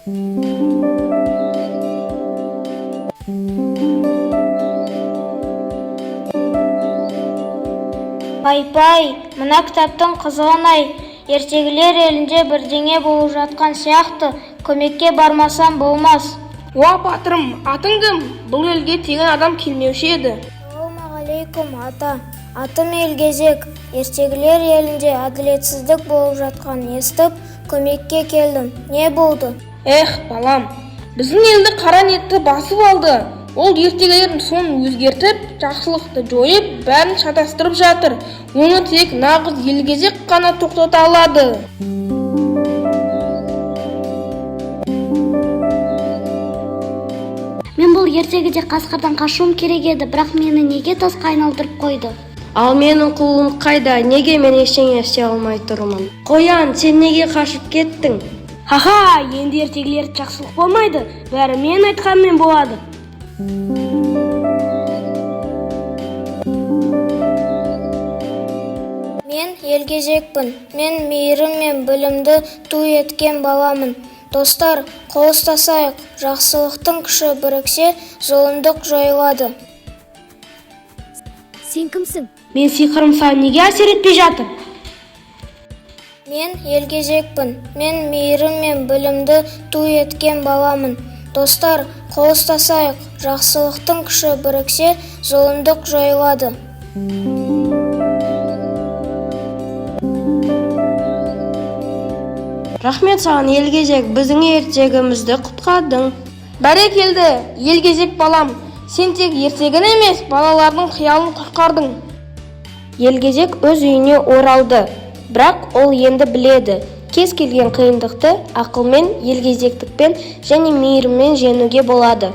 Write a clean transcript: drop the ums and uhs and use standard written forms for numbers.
Пай-пай, мына кітаптың қызығын-ай, ертегілер елінде бірдеңе болып жатқан сияқты, көмекке бармасам болмас. Уа батырым, атың кім? Бұл елге тегін адам келмеуші еді. Ассалаумағалейкум, ата. Атым Елгезек. Ертегілер елінде әділетсіздік болып жатқан естіп, көмекке келдім. Не болды? Эх, балам, біздің елді қара ниетті басып алды. Ол ертегілердің соңын өзгертіп, жақсылықты жойып, бәрін шатастырып жатыр. Оны тек нағыз Елгезек қана тоқтата алады. Мен бұл ертегіде қасқырдан қашуым керек еді, бірақ мені неге тасқа айналдырып қойды? Ал менің құлым қайда? Неге мен ештеңе істей алмай тұрмын? Қоян, сен неге қашып кеттің? Ха-ха, енді ертегілер жақсылық болмайды, бәрі мен айтқанмен болады. Мен Елгезекпін. Мен мейірім мен білімді ту еткен баламын. Достар, қол ұстасайық. Жақсылықтың күші біріксе, зұлымдық жойылады. Сен кімсің? Мен сиқырым саған неге әсер етпей жатыр? Мен Елгезекпін. Мен мейірім мен білімді ту еткен баламын. Достар, қол ұстасайық. Жақсылықтың күші біріксе, зұлымдық жойылады. Рахмет саған, Елгезек, біздің ертегімізді құтқардың. Бәрекелді, Елгезек балам, сен тек ертегін емес, балалардың қиялын құтқардың. Елгезек өз үйіне оралды, бірақ ол енді біледі. Кез келген қиындықты ақылмен, елгезектікпен және мейіріммен жеңуге болады.